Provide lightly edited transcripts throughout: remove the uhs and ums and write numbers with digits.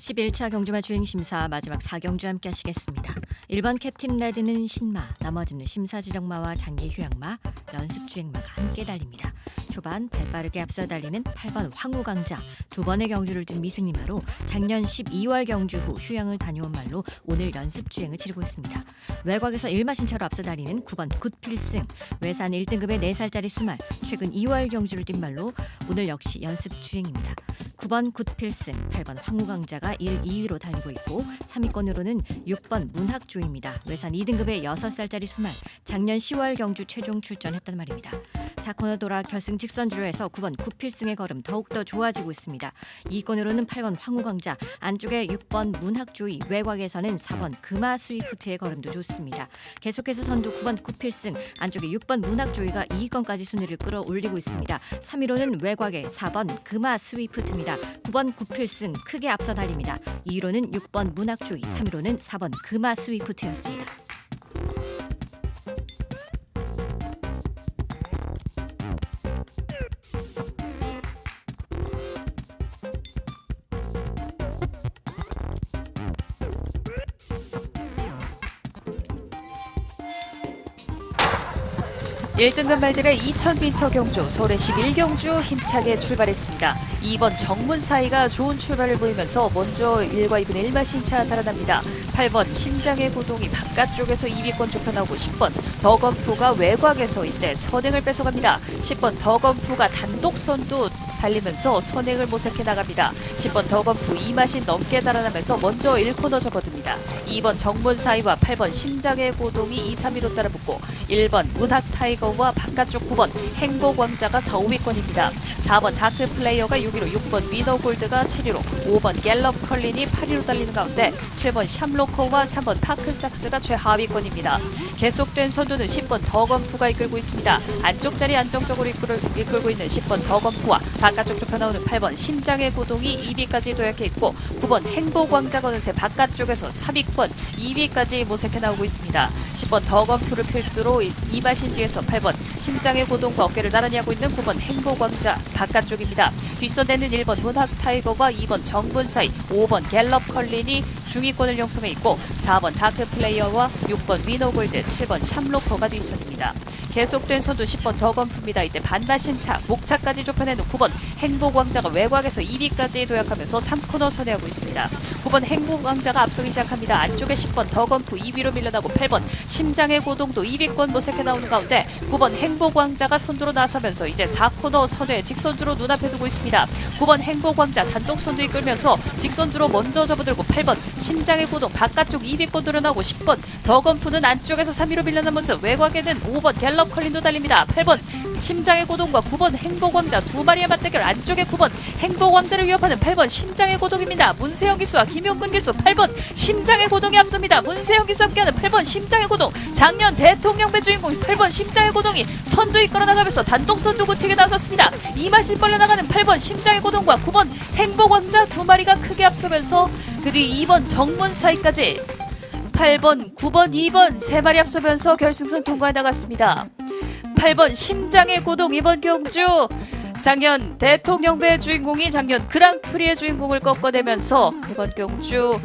11차 경주마 주행심사 마지막 4경주 함께 하시겠습니다. 1번 캡틴 레드는 신마, 나머지는 심사지정마와 장기 휴양마, 연습주행마가 함께 달립니다. 초반 발빠르게 앞서 달리는 8번 황후강자, 두 번의 경주를 둔 미승리마로 작년 12월 경주 후 휴양을 다녀온 말로 오늘 연습주행을 치르고 있습니다. 외곽에서 1마신차로 앞서 달리는 9번 굿필승, 외산 1등급의 4살짜리 수말, 최근 2월 경주를 뛴 말로 오늘 역시 연습주행입니다. 9번 굿필승, 8번 황후강자가 1, 2위로 달리고 있고 3위권으로는 6번 문학조입니다. 외산 2등급의 6살짜리 수말, 작년 10월 경주 최종 출전했단 말입니다. 4코너 돌아 결승 직선주로 해서 9번 굿필승의 걸음 더욱더 좋아지고 있습니다. 2위권으로는 8번 황후강자, 안쪽에 6번 문학조이, 외곽에서는 4번 금화 스위프트의 걸음도 좋습니다. 계속해서 선두 9번 굿필승, 안쪽에 6번 문학조이가 2위권까지 순위를 끌어올리고 있습니다. 3위로는 외곽에 4번 금화 스위프트입니다. 9번 굿필승 크게 앞서 달립니다. 2위로는 6번 문학조이, 3위로는 4번 금화 스위프트였습니다. 일등급 말들의 2000m 경주 서울의 11경주 힘차게 출발했습니다. 2번 정문사이가 좋은 출발을 보이면서 먼저 1과 2분의 1마신차 달아납니다. 8번 심장의 고동이 바깥쪽에서 2위권 좁혀나오고 10번 더건프가 외곽에서 이때 선행을 뺏어갑니다. 10번 더건프가 단독 선두 달리면서 선행을 모색해 나갑니다. 10번 더건프 2마신 넘게 달아나면서 먼저 1코너 접어듭니다. 2번 정문사이와 8번 심장의 고동이 2, 3위로 따라붙고 1번 문학타이거와 바깥쪽 9번 행복왕자가 4, 5위권입니다. 4번 다크플레이어가 6위로 6번 위너골드가 7위로 5번 갤럽 컬린이 8위로 달리는 가운데 7번 샴로커와 3번 파크삭스가 최하위권입니다. 계속된 선두는 10번 더건프가 이끌고 있습니다. 안쪽 자리 안정적으로 이끌고 있는 10번 더건프와 바깥쪽 좁혀 나오는 8번 심장의 고동이 2위까지 도약해 있고 9번 행복왕자가 어느새 바깥쪽에서 3위권 2위까지 모색해 나오고 있습니다. 10번 더건프를 필두로 2마신 뒤에서 8번 심장의 고동과 어깨를 나란히 하고 있는 9번 행복왕자 바깥쪽입니다. 뒷선에는 1번 문학타이거와 2번 정문사이, 5번 갤럽 컬린이 중위권을 형성해 있고 4번 다크플레이어와 6번 위너골드, 7번 샴로커가 뒷선입니다. 계속된 선두 10번 더건프입니다. 이때 반마신차, 목차까지 좁혀내는 9번 행복왕자가 외곽에서 2위까지 도약하면서 3코너 선회하고 있습니다. 9번 행복왕자가 앞서기 시작합니다. 안쪽에 10번 더건프 2위로 밀려나고 8번 심장의 고동도 2위권 모색해 나오는 가운데 9번 행복왕자가 선두로 나서면서 이제 4코너 선회 직선주로 눈앞에 두고 있습니다. 9번 행복왕자 단독 선두 이끌면서 직선주로 먼저 접어들고 8번 심장의 고동 바깥쪽 2위권으로 나오고 10번 더건프는 안쪽에서 3위로 밀려나면서 외곽에는 5번 갤럽 컬린도 달립니다. 8번 심장의 고동과 9번 행복왕자 두 마리의 맞대결, 안쪽에 9번 행복왕자를 위협하는 8번 심장의 고동입니다. 문세영 기수와 김용근 기수 8번 심장의 고동이 앞섭니다. 문세영 기수 함께하는 8번 심장의 고동, 작년 대통령배 주인공 8번 심장의 고동이 선두 이끌어 나가면서 단독 선두 굳히게 나섰습니다. 2마신 벌려나가는 8번 심장의 고동과 9번 행복왕자 두 마리가 크게 앞서면서 그 뒤 2번 정문사이까지 8번, 9번, 2번 세 마리 앞서면서 결승선 통과해 나갔습니다. 8번 심장의 고동, 이번 경주 작년 대통령배 주인공이 작년 그랑프리의 주인공을 꺾어내면서 이번 경주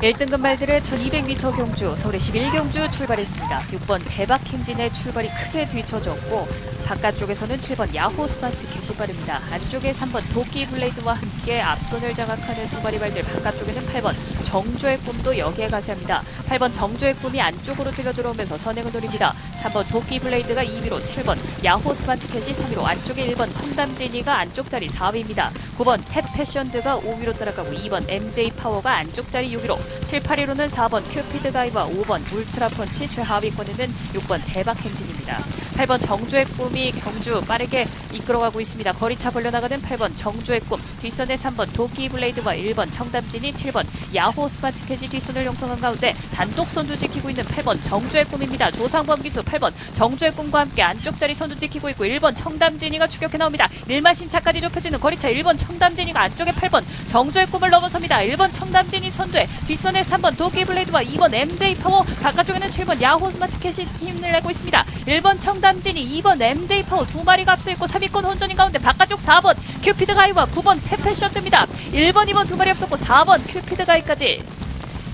일등급 말들의 1200m 경주 서울의 11경주 출발했습니다. 6번 대박행진의 출발이 크게 뒤처졌고 바깥쪽에서는 7번 야호 스마트 게시발입니다. 안쪽에 3번 도끼 블레이드와 함께 앞선을 장악하는 두 마리 발들, 바깥쪽에는 8번 정조의 꿈도 여기에 가세합니다. 8번 정조의 꿈이 안쪽으로 찔러 들어오면서 선행을 노립니다. 3번 도끼 블레이드가 2위로 7번 야호 스마트 캣이 3위로 안쪽에 1번 첨담진이가 안쪽 자리 4위입니다. 9번 탭 패션드가 5위로 따라가고 2번 MJ 파워가 안쪽 자리 6위로 7, 8위로는 4번 큐피드 가이와 5번 울트라 펀치, 최하위권에는 6번 대박 행진입니다. 8번 정조의 꿈이 경주 빠르게 이끌어가고 있습니다. 거리차 벌려나가는 8번 정조의 꿈, 뒷선에 3번 도끼 블레이드와 1번 청담진이, 7번 야호 스마트캐지 뒷선을 형성한 가운데 단독 선두 지키고 있는 8번 정조의 꿈입니다. 조상범 기수 8번 정조의 꿈과 함께 안쪽 자리 선두 지키고 있고 1번 청담진이가 추격해 나옵니다. 일마신차까지 좁혀지는 거리차 1번 청담진이가 안쪽에 8번 정조의 꿈을 넘어섭니다. 1번 청담진이 선두에, 뒷선에 3번 도끼 블레이드와 2번 MJ 파워, 바깥쪽에는 7번 야호 스마트캐시 힘을 내고 있습니다. 1번 청담진이, 2번 MJ 파워 두 마리가 앞서 있고 3위권 혼전인 가운데 바깥쪽 4번 큐피드 가이와 9번 태패션 뜹니다. 1번, 2번 두 마리 앞섰고 4번 큐피드 가이까지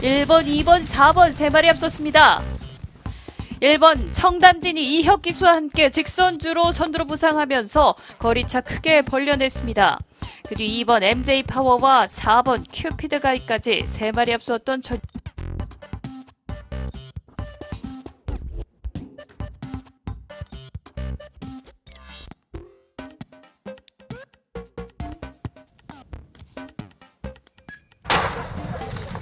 1번, 2번, 4번 세 마리 앞섰습니다. 1번 청담진이 이혁 기수와 함께 직선주로 선두로 부상하면서 거리차 크게 벌려냈습니다. 그 뒤 2번 MJ 파워와 4번 큐피드 가이까지 세 마리 앞섰던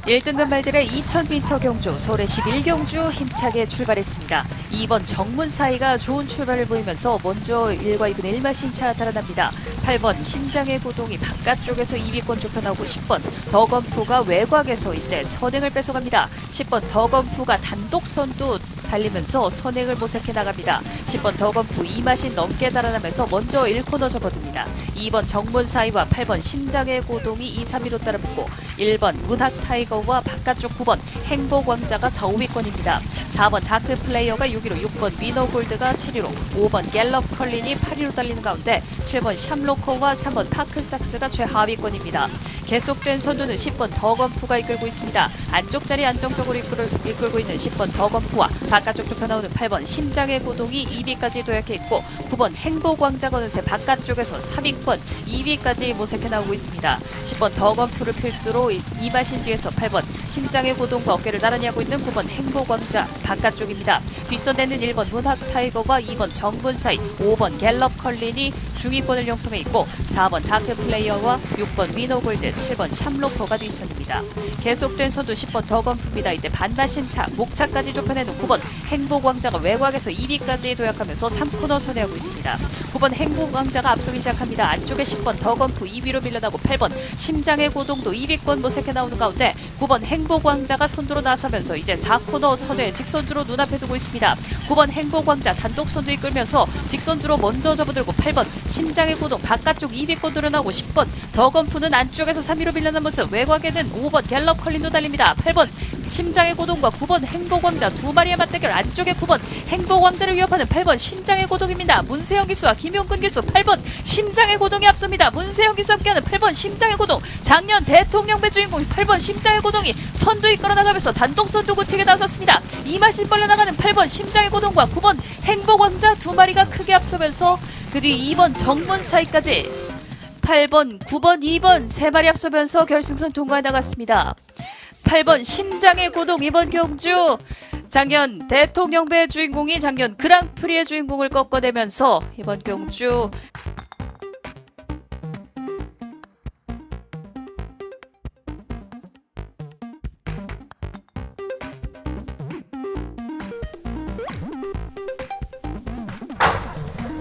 1등급 말들의 2000m 경주 서울의 11경주 힘차게 출발했습니다. 2번 정문 사이가 좋은 출발을 보이면서 먼저 1과 2분 1마신차 달아납니다. 8번 심장의 고동이 바깥쪽에서 2위권 좁혀나오고 10번 더건프가 외곽에서 이때 선행을 뺏어갑니다. 10번 더건프가 단독 선두 달리면서 선행을 모색해 나갑니다. 10번 더건프 2마신 넘게 달아나면서 먼저 1코너 접어듭니다. 2번 정문 사이와 8번 심장의 고동이 2, 3위로 따라붙고 1번 문학 타이거와 바깥쪽 9번 행복왕자가 4, 5위권입니다. 4번 다크 플레이어가 6위로, 6번 위너 골드가 7위로, 5번 갤럽 컬린이 8위로 달리는 가운데 7번 샴로커와 3번 파크삭스가 최하위권입니다. 계속된 선두는 10번 더건프가 이끌고 있습니다. 안쪽 자리 안정적으로 이끌고 있는 10번 더건프와 바깥쪽 좁혀나오는 8번 심장의 고동이 2위까지 도약해 있고 9번 행복왕자가 어느새 바깥쪽에서 3위권 2위까지 모색해 나오고 있습니다. 10번 더건프를 필두로 이마신 뒤에서 8번 심장의 고동과 어깨를 나란히 하고 있는 9번 행복왕자 바깥쪽입니다. 뒷선에는 1번 문학 타이거와 2번 정분 사이, 5번 갤럽 컬린이 중위권을 형성해 있고 4번 다크 플레이어와 6번 위너 골드, 7번 샴로커가 뒷선입니다. 계속된 선두 10번 더건프입니다. 이때 반마신차, 목차까지 좁혀내는 9번 행복왕자가 외곽에서 2위까지 도약하면서 3코너 선회하고 있습니다. 9번 행복왕자가 앞서기 시작합니다. 안쪽에 10번 더건프 2위로 밀려나고 8번 심장의 고동도 2위권 모색해 나오는 가운데 9번 행복왕자가 선두로 나서면서 이제 4코너 선회 직선주로 눈앞에 두고 있습니다. 9번 행복왕자 단독 선두 이끌면서 직선주로 먼저 접어들고 8번 심장의 고동 바깥쪽 2위권으로 나오고 10번 더건프는 안쪽에서 3위로 밀려난 모습, 외곽에는 5번 갤럽 컬린도 달립니다. 8번 심장의 고동과 9번 행복왕자 두 마리의 맞대결, 안쪽에 9번 행복왕자를 위협하는 8번 심장의 고동입니다. 문세영 기수와 김용근 기수 8번 심장의 고동이 앞섭니다. 문세영 기수 함께하는 8번 심장의 고동, 작년 대통령배 주인공 8번 심장의 고동이 선두 이끌어 나가면서 단독 선두 고치게 나섰습니다. 이마신 벌려나가는 8번 심장의 고동과 9번 행복왕자 두 마리가 크게 앞서면서 그 뒤 2번 정문 사이까지 8번, 9번, 2번 세 마리 앞서면서 결승선 통과해 나갔습니다. 8번 심장의 고동, 이번 경주 작년 대통령배 주인공이 작년 그랑프리의 주인공을 꺾어내면서 이번 경주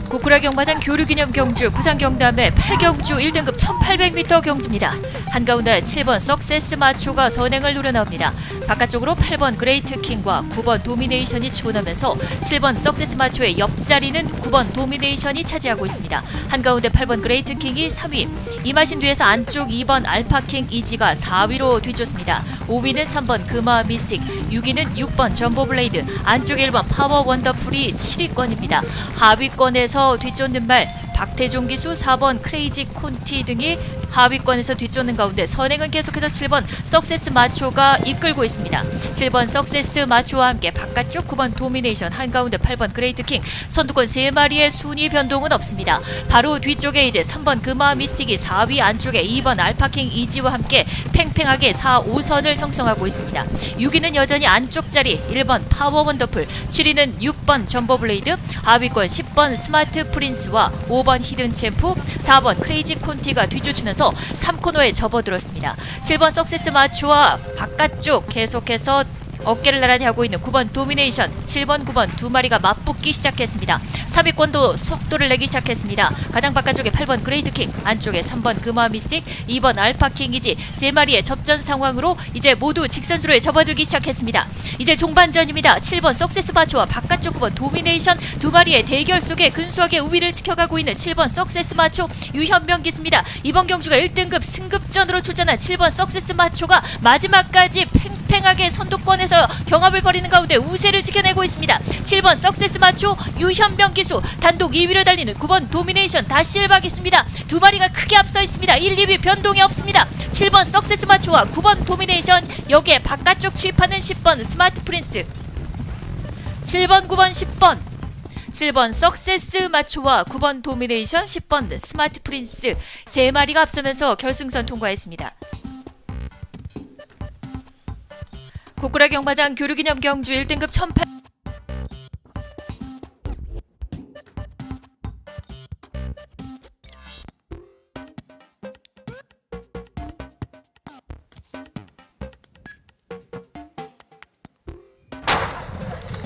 구쿠라 경마장 교류기념 경주 부산 경남의 8경주 1등급 1800m 경주입니다. 한가운데 7번 석세스 마초가 선행을 노려나옵니다. 바깥쪽으로 8번 그레이트 킹과 9번 도미네이션이 치고나면서 7번 석세스 마초의 옆자리는 9번 도미네이션이 차지하고 있습니다. 한가운데 8번 그레이트 킹이 3위, 이마신 뒤에서 안쪽 2번 알파킹 이지가 4위로 뒤쫓습니다. 5위는 3번 금화 미스틱, 6위는 6번 점보블레이드, 안쪽 1번 파워 원더풀이 7위권입니다. 하위권에서 뒤쫓는 말 박태종 기수 4번 크레이지 콘티 등이 하위권에서 뒤쫓는 가운데 선행은 계속해서 7번 석세스 마초가 이끌고 있습니다. 7번 석세스 마초와 함께 바깥쪽 9번 도미네이션, 한가운데 8번 그레이트 킹, 선두권 3마리의 순위 변동은 없습니다. 바로 뒤쪽에 이제 3번 금화 미스틱이 4위, 안쪽에 2번 알파킹 이지와 함께 팽팽하게 4, 5선을 형성하고 있습니다. 6위는 여전히 안쪽 자리 1번 파워 원더풀, 7위는 6번 점보블레이드, 하위권 10번 스마트 프린스와 5번 히든 챔프, 4번 크레이지 콘티가 뒤쫓으면서 3코너에 접어들었습니다. 7번 석세스 마초와 바깥쪽 계속해서 어깨를 나란히 하고 있는 9번 도미네이션, 7번, 9번 두 마리가 맞붙기 시작했습니다. 3위권도 속도를 내기 시작했습니다. 가장 바깥쪽에 8번 그레이트킹, 안쪽에 3번 금화 미스틱, 2번 알파킹이지 세 마리의 접전 상황으로 이제 모두 직선주로에 접어들기 시작했습니다. 이제 종반전입니다. 7번 석세스 마초와 바깥쪽 9번 도미네이션 두 마리의 대결 속에 근소하게 우위를 지켜가고 있는 7번 석세스 마초 유현명 기수입니다. 이번 경주가 1등급 승급전으로 출전한 7번 석세스 마초가 마지막까지 팽팽하게 선두권에서 경합을 벌이는 가운데 우세를 지켜내고 있습니다. 7번 석세스 마초 유현명 기수 단독 2위로 달리는 9번 도미네이션 다실바 기수입니다. 두 마리가 크게 앞서 있습니다. 1, 2위 변동이 없습니다. 7번 석세스 마초와 9번 도미네이션, 여기에 바깥쪽 추입하는 10번 스마트 프린스, 7번, 9번, 10번 7번 석세스 마초와 9번 도미네이션, 10번 스마트 프린스 세 마리가 앞서면서 결승선 통과했습니다. 고꾸라 경마장 교류기념 경주 1등급 1800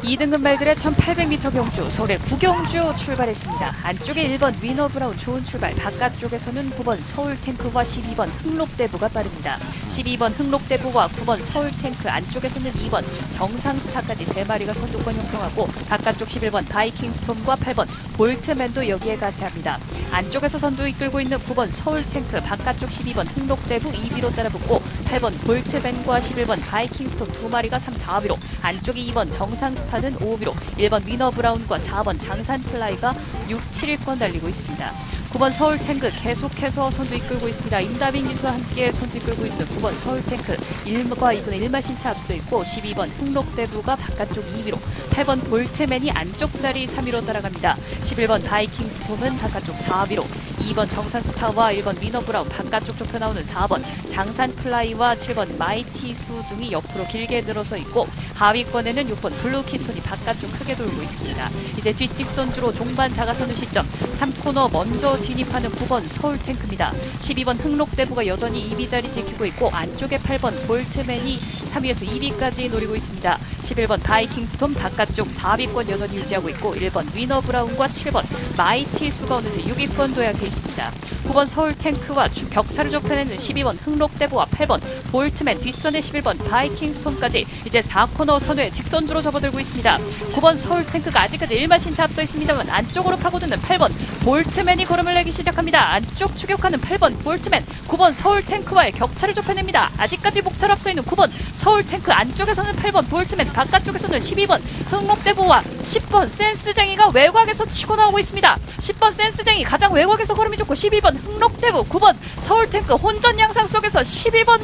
2등급 말들의 1800m 경주 서울의 구경주 출발했습니다. 안쪽에 1번 위너 브라운 좋은 출발, 바깥쪽에서는 9번 서울탱크와 12번 흥록대부가 빠릅니다. 12번 흥록대부와 9번 서울탱크, 안쪽에서는 2번 정상스타까지 세 마리가 선두권 형성하고 바깥쪽 11번 바이킹스톰과 8번 볼트맨도 여기에 가세합니다. 안쪽에서 선두 이끌고 있는 9번 서울탱크, 바깥쪽 12번 흥록대부 2위로 따라붙고 8번 볼트맨과 11번 바이킹스톰 두 마리가 3, 4위로, 안쪽에 2번 정상스타는 5위로, 1번 위너 브라운과 4번 장산플라이가 6, 7위권 달리고 있습니다. 9번 서울탱크 계속해서 선두 이끌고 있습니다. 임다빈 기수와 함께 선두 이끌고 있는 9번 서울탱크 1과 2분의 1마 신차 앞서 있고 12번 흥록대부가 바깥쪽 2위로, 8번 볼트맨이 안쪽 자리 3위로 따라갑니다. 11번 바이킹스톰은 바깥쪽 4위로, 2번 정상스타와 1번 위너브라운 바깥쪽 좁혀 나오는 4번 장산플라이와 7번 마이티수 등이 옆으로 길게 늘어서 있고, 하위권에는 6번 블루키톤이 바깥쪽 크게 돌고 있습니다. 이제 뒷직선주로 종반 다가서는 시점, 3코너 먼저 진입하는 9번 서울탱크입니다. 12번 흥록대부가 여전히 2위 자리 지키고 있고, 안쪽에 8번 볼트맨이 3위에서 2위까지 노리고 있습니다. 11번 바이킹스톰 바깥쪽 4위권 여전히 유지하고 있고, 1번 위너브라운과 7번 마이티수가 어느새 6위권 도약해 있습니다. 9번 서울탱크와 격차를 좁혀내는 12번 흥록대부와 8번 볼트맨, 뒷선에 11번 바이킹스톰까지 이제 4코너 선회 직선주로 접어들고 있습니다. 9번 서울탱크가 아직까지 1마 신차 앞서 있습니다만 안쪽으로 파고드는 8번 볼트맨이 걸음을 내기 시작합니다. 안쪽 추격하는 8번 볼트맨, 9번 서울탱크와의 격차를 좁혀냅니다. 아직까지 목차로 앞서 있는 9번 서울탱크, 안쪽에서는 8번 볼트맨, 바깥쪽에서는 12번 흥록대부와 10번 센스쟁이가 외곽에서 치고 나오고 있습니다. 10번 센스쟁이 가장 외곽에서 걸음이 좋고, 12번 흥록대부, 9번 서울탱크 혼전 양상 속에서 12번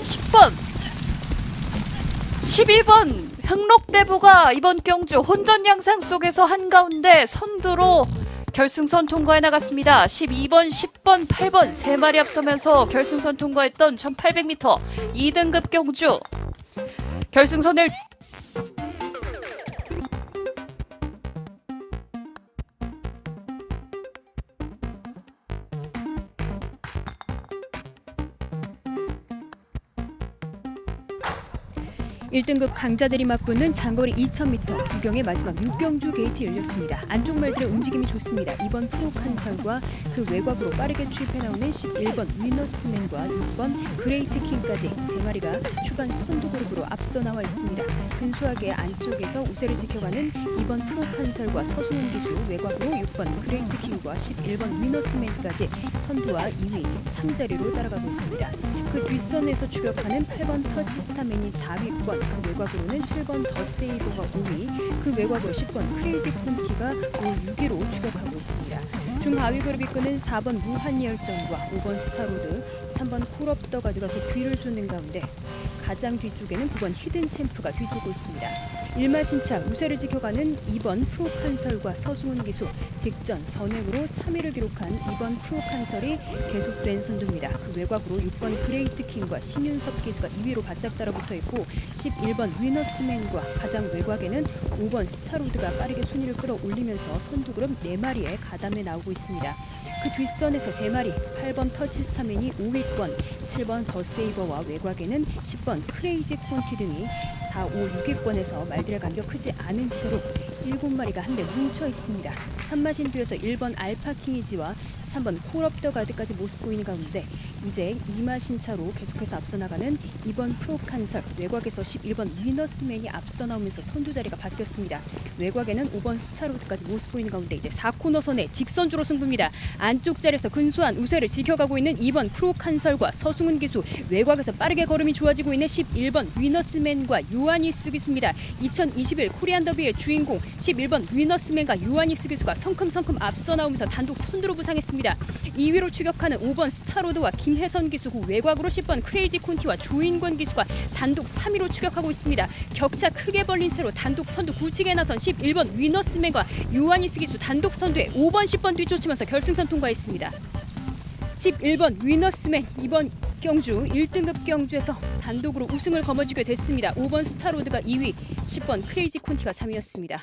흥록대부가 이번 경주 혼전 양상 속에서 한가운데 선두로 결승선 통과해 나갔습니다. 12번, 10번, 8번 세 마리 앞서면서 결승선 통과했던 1800m 2등급 경주 결승선을 1등급 강자들이 맞붙는 장거리 2000m 구경의 마지막 6경주 게이트 열렸습니다. 안쪽 말들의 움직임이 좋습니다. 2번 프로칸설과 그 외곽으로 빠르게 추입해 나오는 11번 위너스맨과 6번 그레이트킹까지 세 마리가 초반 선두 그룹으로 앞서 나와 있습니다. 근소하게 안쪽에서 우세를 지켜가는 2번 프로칸설과 서승훈 기수, 외곽으로 6번 그레이트킹과 11번 위너스맨까지 선두와 2위 3자리로 따라가고 있습니다. 그 뒷선에서 추격하는 8번 터치스타맨이 4위권, 그 외곽으로는 7번 더세이버가 5위, 그 외곽으로 10번 크레이지 콘티가 6위로 추격하고 있습니다. 중하위 그룹 이끄는 4번 무한열정과 5번 스타로드, 3번 콜업 더 가드가 그 뒤를 쫓는 가운데 가장 뒤쪽에는 9번 히든 챔프가 뒤쫓고 있습니다. 1마 신차 우세를 지켜가는 2번 프로칸설과 서승훈 기수, 직전 선행으로 3위를 기록한 2번 프로칸설이 계속된 선두입니다. 그 외곽으로 6번 그레이트킹과 신윤섭 기수가 2위로 바짝 따라붙어 있고, 11번 위너스맨과 가장 외곽에는 5번 스타로드가 빠르게 순위를 끌어올리면서 선두 그룹 4마리에 가담해 나오고 있습니다. 그 그 뒷선에서 3마리 8번 터치스타맨이 5위권, 7번 더 세이버와 외곽에는 10번 크레이지 콘티 등이 4, 5, 6위권에서 말들의 간격 크지 않은 채로 7마리가 한데 뭉쳐 있습니다. 산마신 뒤에서 1번 알파 킹이지와 3번 콜업 더 가드까지 모습 보이는 가운데 이제 이마신차로 계속해서 앞서 나가는 2번 프로칸설, 외곽에서 11번 위너스맨이 앞서 나오면서 선두 자리가 바뀌었습니다. 외곽에는 5번 스타로드까지 모습 보이는 가운데 이제 4코너선의 직선주로 승부입니다. 안쪽 자리에서 근소한 우세를 지켜가고 있는 2번 프로칸설과 서승훈 기수, 외곽에서 빠르게 걸음이 좋아지고 있는 11번 위너스맨과 요하니스 기수입니다. 2021 코리안 더비의 주인공 11번 위너스맨과 요하니스 기수가 성큼성큼 앞서 나오면서 단독 선두로 부상했습니다. 2위로 추격하는 5번 스타로드와 김혜선 기수, 후 외곽으로 10번 크레이지 콘티와 조인권 기수가 단독 3위로 추격하고 있습니다. 격차 크게 벌린 채로 단독 선두 굳히게 나선 11번 위너스맨과 요하니스 기수 단독 선두에 5번 10번 뒤쫓으면서 결승선 통과했습니다. 11번 위너스맨 이번 경주 1등급 경주에서 단독으로 우승을 거머쥐게 됐습니다. 5번 스타로드가 2위, 10번 크레이지 콘티가 3위였습니다.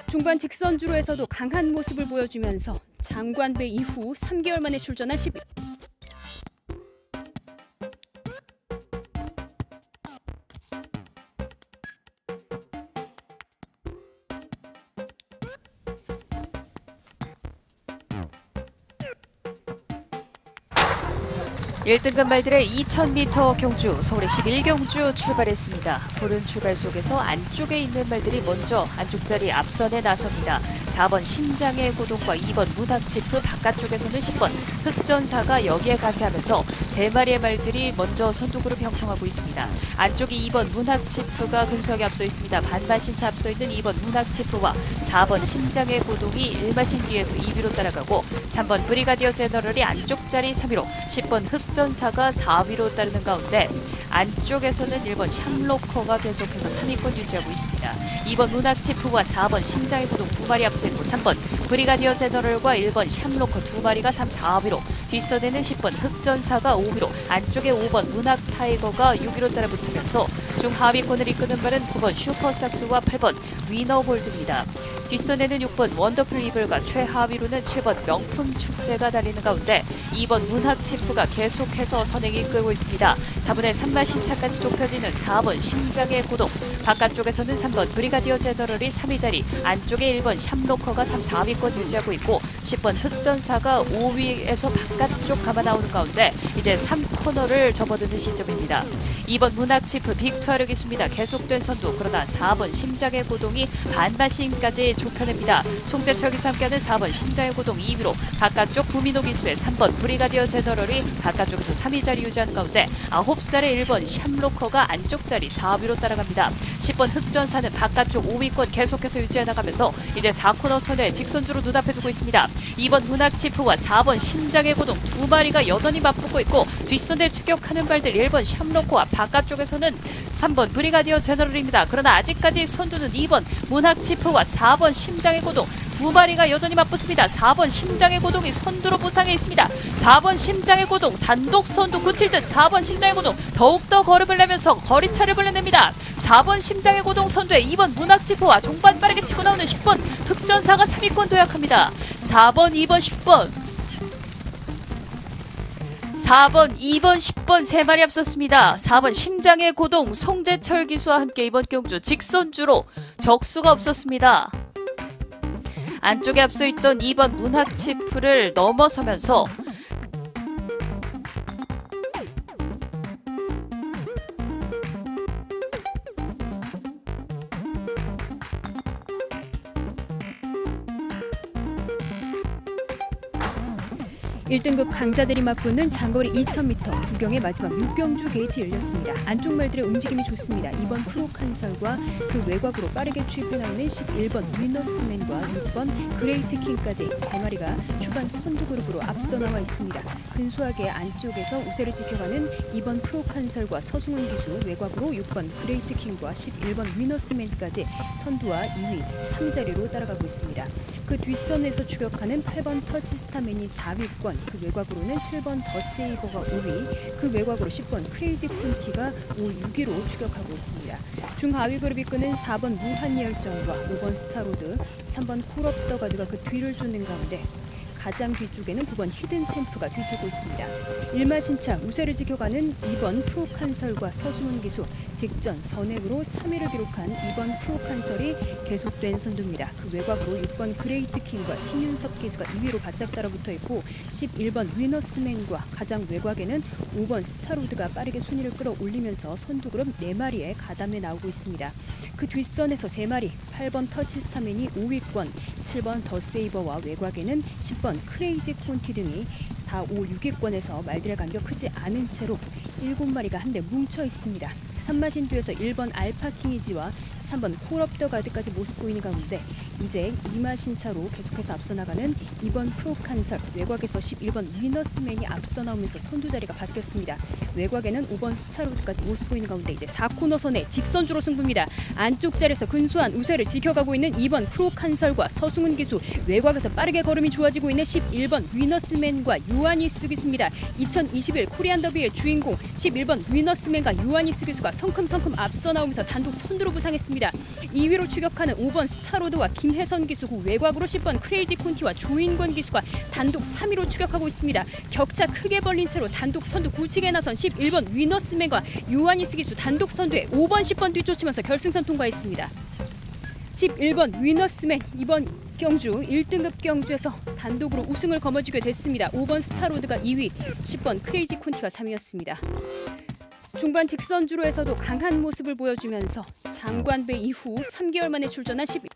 중반 직선주로에서도 강한 모습을 보여주면서 장관배 이후 3개월 만에 출전한 11. 일등급 말들의 2000m 경주 서울의 11경주 출발했습니다. 고른 출발 속에서 안쪽에 있는 말들이 먼저 안쪽 자리 앞선에 나섭니다. 4번 심장의 고동과 2번 문학치프, 바깥쪽에서는 10번 흑전사가 여기에 가세하면서 3마리의 말들이 먼저 선두그룹 형성하고 있습니다. 안쪽이 2번 문학치프가 근소하게 앞서 있습니다. 반마신차 앞서 있는 2번 문학치프와 4번 심장의 고동이 1마신 뒤에서 2위로 따라가고 3번 브리가디어 제너럴이 안쪽 자리 3위로 10번 흑전사가 4위로 따르는 가운데 안쪽에서는 1번 샴로커가 계속해서 3위권 유지하고 있습니다. 2번 문학치프와 4번 심장의 고동 2마리 앞서 있고 3번 브리가디어 제너럴과 1번 샴로커 2마리가 3, 4위로, 뒷선에는 10번 흑전사가 5위로, 안쪽에 5번 문학타이거가 6위로 따라붙으면서 중하위권을 이끄는 발은 9번 슈퍼삭스와 8번 위너골드입니다. 뒷선에는 6번 원더풀 이블과 최하위로는 7번 명품 축제가 달리는 가운데 2번 문학치프가 계속해서 선행이 이끌고 있습니다. 4분의 3마신차까지 좁혀지는 4번 심장의 고동, 바깥쪽에서는 3번 브리가디어 제너럴이 3위 자리, 안쪽에 1번 샴로커가 3, 4위권 유지하고 있고 10번 흑전사가 5위에서 바깥쪽 감아 나오는 가운데 이제 3코너를 접어드는 시점입니다. 2번 문학치프 빅투아르 기수입니다. 계속된 선두, 그러나 4번 심장의 고동이 반마신까지 좁혀냅니다. 송재철 기수 함께하는 4번 심장의 고동 2위로, 바깥쪽 구민호 기수의 3번 브리가디어 제너럴이 바깥쪽에서 3위 자리 유지하는 가운데 9살의 1번 샴로커가 안쪽 자리 4위로 따라갑니다. 10번 흑전사는 바깥쪽 5위권 계속해서 유지해 나가면서 이제 4코너 선에 직선주로 눈앞에 두고 있습니다. 2번 문학치프와 4번 심장의 고동 2마리가 여전히 맞붙고 있고 뒷선에 추격하는 발들 1번 샴로커와 바깥쪽에서는 3번 브리가디어 제너럴입니다. 그러나 아직까지 선두는 2번 문학치프와 4번 심장의 고동 2마리가 여전히 맞붙습니다. 4번 심장의 고동이 선두로 부상해 있습니다. 4번 심장의 고동 단독 선두 굳힐 듯 4번 심장의 고동 더욱더 걸음을 내면서 거리차를 벌려냅니다. 4번 심장의 고동 선두에 2번 문학치프와 종반 빠르게 치고 나오는 10번 흑전사가 3위권 도약합니다. 4번, 2번, 10번 4번, 2번, 10번 3마리 앞섰습니다. 4번 심장의 고동 송재철 기수와 함께 이번 경주 직선주로 적수가 없었습니다. 안쪽에 앞서 있던 2번 문학치프를 넘어서면서 (1등급) 강자들이 맞붙는 장거리 2000m 구경의 마지막 6경주 게이트 열렸습니다. 안쪽 말들의 움직임이 좋습니다. 2번 프로칸설과 그 외곽으로 빠르게 추입해 나오는 11번 위너스맨과 6번 그레이트 킹까지 3마리가 초반 선두 그룹으로 앞서 나와 있습니다. 근소하게 안쪽에서 우세를 지켜가는 2번 프로칸설과 서승훈 기수, 외곽으로 6번 그레이트 킹과 11번 위너스맨까지 선두와 2위, 3자리로 따라가고 있습니다. 그 뒷선에서 추격하는 8번 터치스타맨이 4위권, 그 외곽으로는 7번 더 세이버가 5위, 그 외곽으로 10번 크레이지 콘티가 5, 6위로 추격하고 있습니다. 중하위 그룹 이끄는 4번 무한열정과 5번 스타로드, 3번 콜업 더 가드가 그 뒤를 쫓는 가운데 가장 뒤쪽에는 9번 히든 챔프가 뒤쫓고 있습니다. 일마신차 우세를 지켜가는 2번 프로칸설과 서수문 기수 직전 선행으로 3위를 기록한 2번 프로칸설이 계속된 선두입니다. 그 외곽으로 6번 그레이트 킹과 신윤섭 기수가 2위로 바짝 따라붙어 있고 11번 위너스맨과 가장 외곽에는 5번 스타로드가 빠르게 순위를 끌어올리면서 선두 그룹 4마리에 가담해 나오고 있습니다. 그 뒷선에서 3마리 8번 터치스타맨이 5위권, 7번 더세이버와 외곽에는 10번 크레이지 콘티 등이 4, 5, 6위권에서 말들의 간격 크지 않은 채로 7마리가 한데 뭉쳐 있습니다. 산마신두에서 1번 알파킹이지와 3번 콜업 더 가드까지 모습 보이는 가운데 이제 이마신차로 계속해서 앞서 나가는 2번 프로칸설, 외곽에서 11번 위너스맨이 앞서 나오면서 선두 자리가 바뀌었습니다. 외곽에는 5번 스타로드까지 모습 보이는 가운데 이제 4코너선의 직선주로 승부입니다. 안쪽 자리에서 근소한 우세를 지켜가고 있는 2번 프로칸설과 서승훈 기수, 외곽에서 빠르게 걸음이 좋아지고 있는 11번 위너스맨과 요하니스 기수입니다. 2021 코리안 더비의 주인공 11번 위너스맨과 요하니스 기수가 성큼성큼 앞서 나오면서 단독 선두로 부상했습니다. 2위로 추격하는 5번 스타로드와 김혜선 기수, 그 외곽으로 10번 크레이지 콘티와 조인권 기수가 단독 3위로 추격하고 있습니다. 격차 크게 벌린 채로 단독 선두 굳히게 나선 11번 위너스맨과 요하니스 기수 단독 선두에 5번 10번 뒤쫓으면서 결승선 통과했습니다. 11번 위너스맨 이번 경주 1등급 경주에서 단독으로 우승을 거머쥐게 됐습니다. 5번 스타로드가 2위, 10번 크레이지 콘티가 3위였습니다. 중반 직선주로에서도 강한 모습을 보여주면서 장관배 이후 3개월 만에 출전한 11.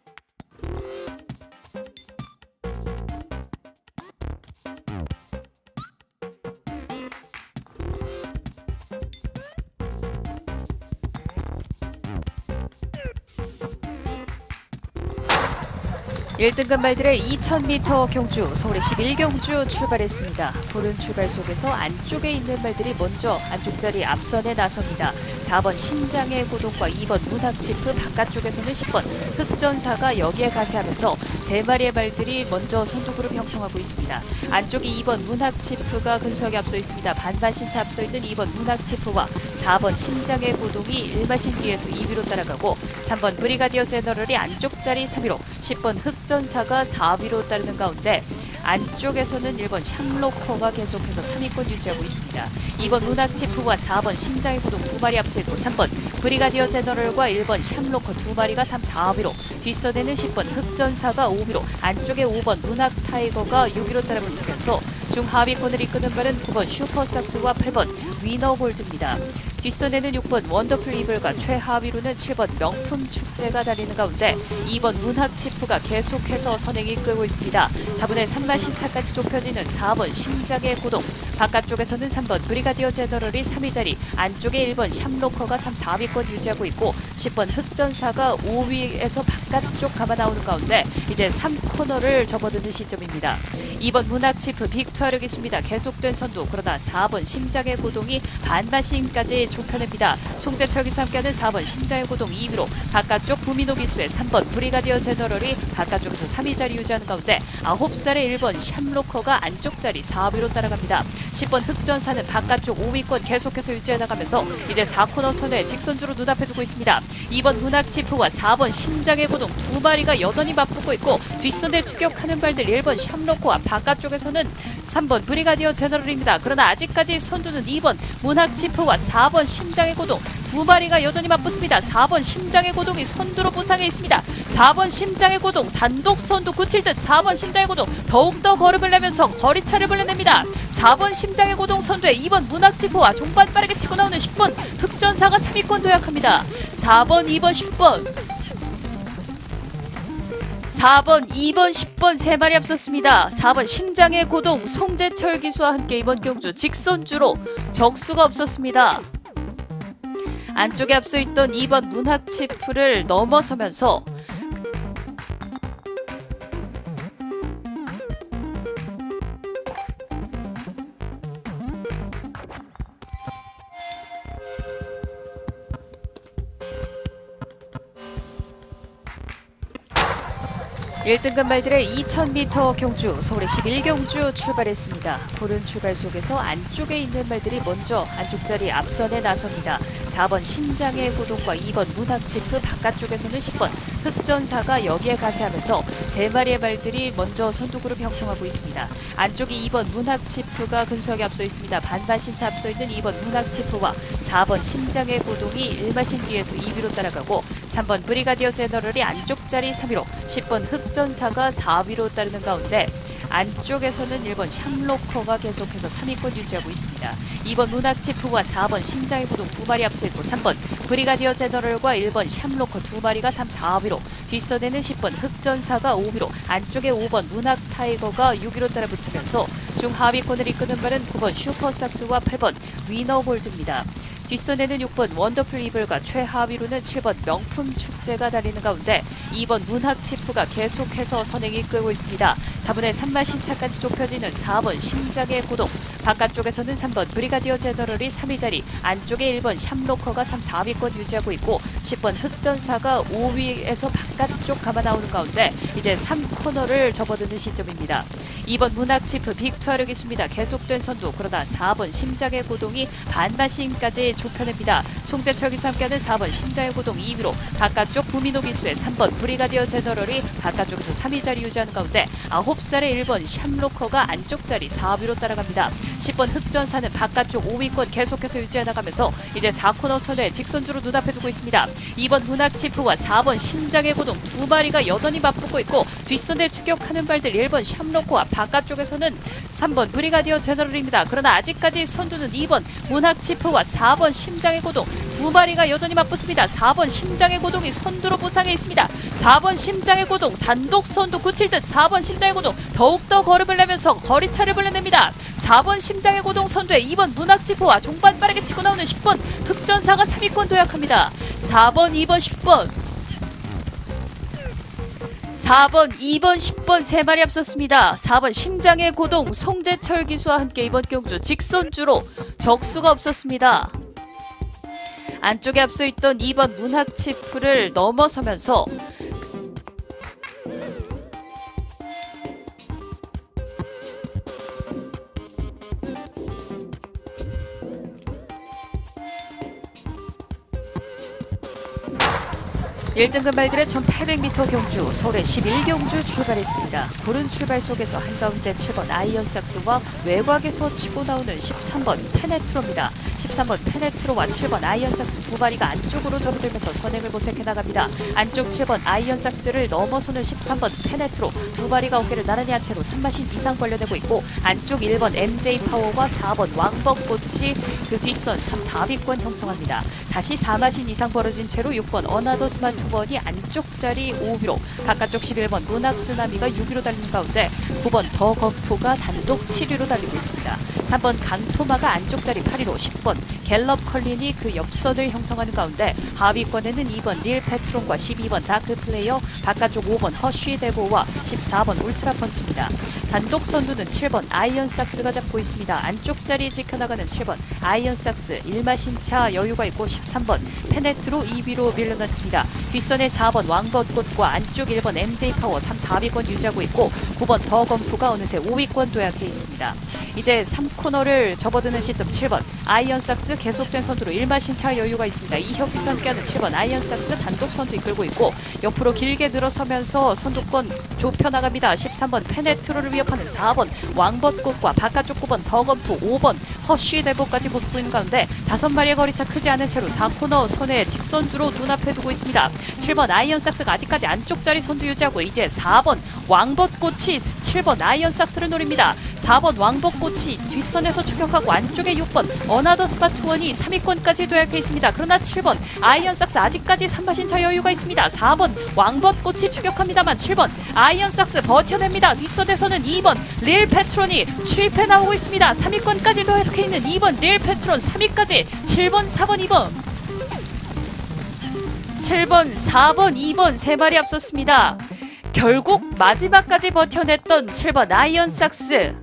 1등급 말들의 2000m 경주 서울의 11경주 출발했습니다. 푸른 출발 속에서 안쪽에 있는 말들이 먼저 안쪽 자리 앞선에 나섭니다. 4번 심장의 고동과 2번 문학치프, 바깥쪽에서는 10번 흑전사가 여기에 가세하면서 3마리의 말들이 먼저 선두그룹 형성하고 있습니다. 안쪽에 2번 문학치프가 근소하게 앞서 있습니다. 반반신차 앞서 있는 2번 문학치프와 4번 심장의 고동이 1마신 뒤에서 2위로 따라가고 3번 브리가디어 제너럴이 안쪽 자리 3위로 10번 흑전사가 4위로 따르는 가운데 안쪽에서는 1번 샹로커가 계속해서 3위권 유지하고 있습니다. 2번 문학치프와 4번 심장의 고동 2마리 앞서 있고 3번 브리가디어 제너럴과 1번 샹로커 2마리가 3, 4위로 뒤선에는 10번 흑전사가 5위로 안쪽에 5번 문학타이거가 6위로 따라붙으면서 중하위권을 이끄는 발은 9번 슈퍼삭스와 8번 위너골드입니다. 뒷선에는 6번 원더풀 이블과 최하위로는 7번 명품 축제가 달리는 가운데 2번 문학치프가 계속해서 선행이 끌고 있습니다. 4분의 3마신차까지 좁혀지는 4번 심장의 고동, 바깥쪽에서는 3번 브리가디어 제너럴이 3위 자리, 안쪽에 1번 샴로커가 3, 4위권 유지하고 있고 10번 흑전사가 5위에서 바깥쪽 감아 나오는 가운데 이제 3코너를 접어드는 시점입니다. 2번 문학치프 빅투아르 기수입니다. 계속된 선두, 그러나 4번 심장의 고동이 반마신까지 좁혀냅니다. 송재철 기수 함께하는 4번 심장의 고동 2위로 바깥쪽 부미노 기수의 3번 브리가디어 제너럴이 바깥쪽에서 3위 자리 유지하는 가운데 9살의 1번 샴로커가 안쪽 자리 4위로 따라갑니다. 10번 흑전사는 바깥쪽 5위권 계속해서 유지해 나가면서 이제 4코너 선에 직선주로 눈앞에 두고 있습니다. 2번 문학치프와 4번 심장의 고동 2마리가 여전히 맞붙고 있고 뒷선에 추격하는 발들 1번 샴로커와 바깥쪽에서는 3번 브리가디어 제너럴입니다. 그러나 아직까지 선두는 2번 문학치프와 4번 심장의 고동 2마리가 여전히 맞붙습니다. 4번 심장의 고동이 선두로 부상해 있습니다. 4번 심장의 고동 단독 선두 굳힐 듯 4번 심장의 고동 더욱더 걸음을 내면서 거리차를 벌려냅니다. 4번 심장의 고동 선두에 2번 문학치프와 종반 빠르게 치고 나오는 10번 흑전사가 3위권 도약합니다. 4번, 2번, 10번 4번, 2번, 10번 3마리 앞섰습니다. 4번 심장의 고동 송재철 기수와 함께 이번 경주 직선주로 적수가 없었습니다. 안쪽에 앞서 있던 2번 문학치프를 넘어서면서 1등급 말들의 2000m 경주 서울의 11경주 출발했습니다. 고른 출발 속에서 안쪽에 있는 말들이 먼저 안쪽 자리 앞선에 나섭니다. 4번 심장의 고동과 2번 문학치프, 바깥쪽에서는 10번 흑전사가 여기에 가세하면서 3마리의 말들이 먼저 선두그룹 형성하고 있습니다. 안쪽이 2번 문학치프가 근소하게 앞서 있습니다. 반마신차 앞서 있는 2번 문학치프와 4번 심장의 고동이 1마신 뒤에서 2위로 따라가고 3번 브리가디어 제너럴이 안쪽 자리 3위로 10번 흑전사가 4위로 따르는 가운데 안쪽에서는 1번 샴로커가 계속해서 3위권 유지하고 있습니다. 2번 문학치프와 4번 심장의 고동 2마리 앞서 있고 3번 브리가디어 제너럴과 1번 샴로커 2마리가 3, 4위로 뒷선에는 10번 흑전사가 5위로 안쪽에 5번 문학타이거가 6위로 따라 붙으면서 중하위권을 이끄는 발은 9번 슈퍼삭스와 8번 위너골드입니다. 뒷선에는 6번 원더풀 이블과 최하위로는 7번 명품 축제가 달리는 가운데 2번 문학치프가 계속해서 선행 이끌고 있습니다. 4분의 3마 신차까지 좁혀지는 4번 심장의 고동, 바깥쪽에서는 3번 브리가디어 제너럴이 3위 자리, 안쪽에 1번 샴로커가 3, 4위권 유지하고 있고 10번 흑전사가 5위에서 바깥쪽 감아 나오는 가운데 이제 3코너를 접어드는 시점입니다. 2번 문학치프 빅투아르 기수입니다. 계속된 선두, 그러다 4번 심장의 고동이 반마신까지 좁혀냅니다. 송재철 기수 함께하는 4번 심장의 고동 2위로 바깥쪽 부민호 기수의 3번 브리가디어 제너럴이 바깥쪽에서 3위 자리 유지하는 가운데 9살의 1번 샴로커가 안쪽 자리 4위로 따라갑니다. 10번 흑전사는 바깥쪽 5위권 계속해서 유지해 나가면서 이제 4코너 선에 직선주로 눈앞에 두고 있습니다. 2번 문학치프와 4번 심장의 고동 2마리가 여전히 맞붙고 있고 뒷선에 추격하는 발들 1번 샴로커와 바깥쪽에서는 3번 브리가디어 제너럴입니다. 그러나 아직까지 선두는 2번 문학치프와 4번 심장의 고동 2마리가 여전히 맞붙습니다. 4번 심장의 고동이 선두로 부상해 있습니다. 4번 심장의 고동 단독 선두 굳힐 듯 4번 심장의 고동 더욱더 걸음을 내면서 거리차를 벌려냅니다. 4번 심장의 고동 선두에 2번 문학치프와 종반 빠르게 치고 나오는 10번 흑전사가 3위권 도약합니다. 4번, 2번, 10번 4번, 2번, 10번 3마리 앞섰습니다. 4번 심장의 고동 송재철 기수와 함께 이번 경주 직선주로 적수가 없었습니다. 안쪽에 앞서 있던 2번 문학치프를 넘어서면서 (1등급) 말들의 1800m 경주 서울의 11경주 출발했습니다. 고른 출발 속에서 한가운데 7번 아이언삭스와 외곽에서 치고 나오는 13번 페네트로입니다. 13번 페네트로와 7번 아이언삭스 2마리가 안쪽으로 접어들면서 선행을 모색해 나갑니다. 안쪽 7번 아이언삭스를 넘어서는 13번 페네트로 2마리가 어깨를 나란히 한 채로 3마신 이상 벌려내고 있고 안쪽 1번 MJ파워와 4번 왕벚꽃이 그 뒷선 3, 4위권 형성합니다. 다시 4마신 이상 벌어진 채로 6번 어나더 스마트 9번이 안쪽 자리 5위로 바깥쪽 11번 문학스나미가 6위로 달리는 가운데 9번 더 거프가 단독 7위로 달리고 있습니다. 3번 강토마가 안쪽 자리 8위로 10번 갤럽 컬린이 그 옆선을 형성하는 가운데 하위권에는 2번 릴 페트론과 12번 다크 플레이어, 바깥쪽 5번 허쉬 데고와 14번 울트라 펀치입니다. 단독 선두는 7번 아이언삭스가 잡고 있습니다. 안쪽 자리 지켜나가는 7번 아이언삭스 1마신차 여유가 있고 13번 페네트로 2위로 밀려났습니다. 뒷선에 4번 왕벚꽃과 안쪽 1번 MJ파워 3, 4위권 유지하고 있고 9번 더 검프가 어느새 5위권 도약해 있습니다. 이제 3코너를 접어드는 시점 7번 아이언삭스 계속된 선두로 1마신차 여유가 있습니다. 이혁 기수 함께하는 7번 아이언삭스 단독 선두 이끌고 있고 옆으로 길게 늘어서면서 선두권 좁혀나갑니다. 13번 페네트로를 위협하는 4번 왕벚꽃과 바깥쪽 9번 더 검프 5번 허쉬 데보까지 모습 보이는 가운데 5마리의 거리차 크지 않은 채로 4코너 선에 직선주로 눈앞에 두고 있습니다. 7번 아이언삭스가 아직까지 안쪽 자리 선두 유지하고 이제 4번 왕벚꽃이 7번 아이언삭스를 노립니다. 4번 왕벚꽃이 뒷선에서 추격하고 안쪽에 6번 어나더 스파트원이 3위권까지 도약해 있습니다. 그러나 7번 아이언삭스 아직까지 3마신차 여유가 있습니다. 4번 왕벚꽃이 추격합니다만 7번 아이언삭스 버텨냅니다. 뒷선에서는 2번 릴 페트론이 추입해 나오고 있습니다. 3위권까지 도약해 있는 2번 릴 페트론 3위까지 7번 4번 2번 7번 4번 2번 3마리 앞섰습니다. 결국 마지막까지 버텨냈던 7번 아이언삭스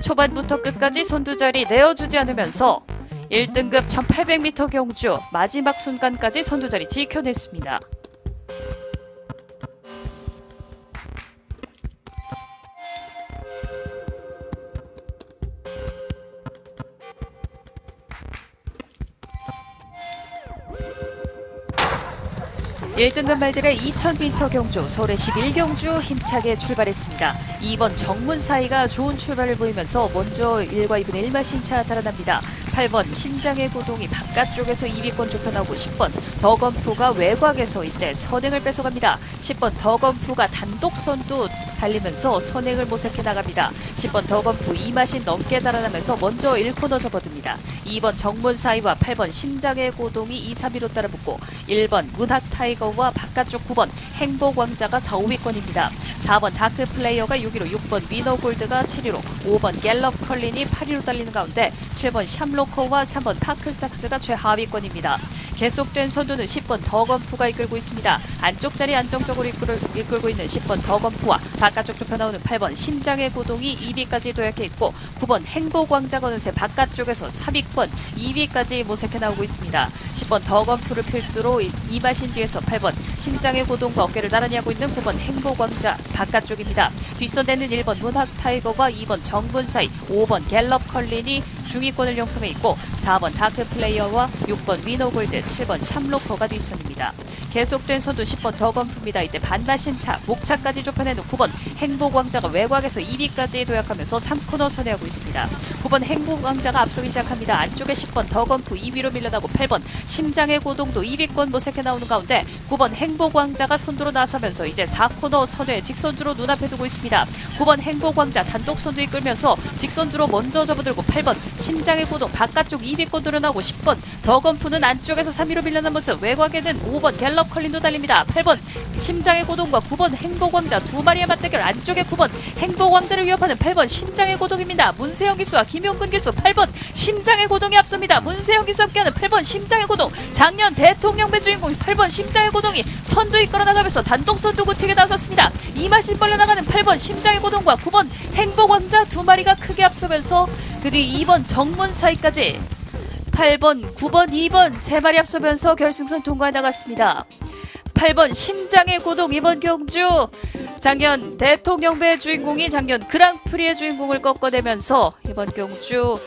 초반부터 끝까지 선두자리 내어주지 않으면서 1등급 1800m 경주 마지막 순간까지 선두자리 지켜냈습니다. 1등급 말들의 2000m 경주 서울의 11경주 힘차게 출발했습니다. 2번 정문 사이가 좋은 출발을 보이면서 먼저 1과 2분의 1마 신차 달아납니다. 8번 심장의 고동이 바깥쪽에서 2위권 좁혀나오고 10번 더건프가 외곽에서 이때 선행을 뺏어갑니다. 10번 더건프가 단독 선두 달리면서 선행을 모색해 나갑니다. 10번 더건프 2마신 넘게 달아나면서 먼저 1코너 접어듭니다. 2번 정문 사이와 8번 심장의 고동이 2, 3위로 따라붙고 1번 문학 타이거와 바깥쪽 9번 행복왕자가 4, 5위권입니다. 4번 다크 플레이어가 6위로 6번 위너 골드가 7위로 5번 갤럽 컬린이 8위로 달리는 가운데 7번 샴로커와 3번 파크삭스가 최하위권입니다. 계속된 선두는 10번 더건프가 이끌고 있습니다. 안쪽 자리 안정적으로 이끌고 있는 10번 더건프와 바깥쪽 좁혀 나오는 8번 심장의 고동이 2위까지 도약해 있고 9번 행복왕자가 어느새 바깥쪽에서 3위권 2위까지 모색해 나오고 있습니다. 10번 더건프를 필두로 이마신 뒤에서 8번 심장의 고동과 어깨를 나란히 하고 있는 9번 행복왕자 바깥쪽입니다. 뒷선대는 1번 문학 타이거와 2번 정분 사이 5번 갤럽 컬린이 중위권을 형성해 있고 4번 다크 플레이어와 6번 위너골드 7번 샴로커가 뒷선입니다. 계속된 선두 10번 더건프입니다. 이때 반마신차 목차까지 좁혀내는 9번 행복왕자가 외곽에서 2위까지 도약하면서 3코너 선회하고 있습니다. 9번 행복왕자가 앞서기 시작합니다. 안쪽에 10번 더건프 2위로 밀려나고 8번 심장의 고동도 2위권 모색해 나오는 가운데 9번 행복왕자가 선두로 나서면서 이제 4코너 선회 직선주로 눈앞에 두고 있습니다. 9번 행복왕자 단독 선두 이끌면서 직선주로 먼저 접어들고 8번 심장의 고동 바깥쪽 2위권 늘어나고 10번 더건프는 안쪽에서 3위로 밀려난 모습 외곽에는 5번 갤럽 컬린도 달립니다. 8번 심장의 고동과 9번 행복왕자 두 마리의 맞대결 안쪽에 9번 행복왕자를 위협하는 8번 심장의 고동입니다. 문세영 기수와 김용근 기수 8번 심장의 고동이 앞섭니다. 문세영 기수 함께하는 8번 심장의 고동 작년 대통령배 주인공 8번 심장의 고동이 선두 이끌어 나가면서 단독 선두 굳히게 나섰습니다. 이마신 벌려나가는 8번 심장의 고동과 9번 행복왕자 두 마리가 크게 앞서면서 그 뒤 2번 정문 사이까지 8번, 9번, 2번 세 마리 앞서면서 결승선 통과해 나갔습니다. 8번 심장의 고동 이번 경주 작년 대통령배 주인공이 작년 그랑프리의 주인공을 꺾어내면서 이번 경주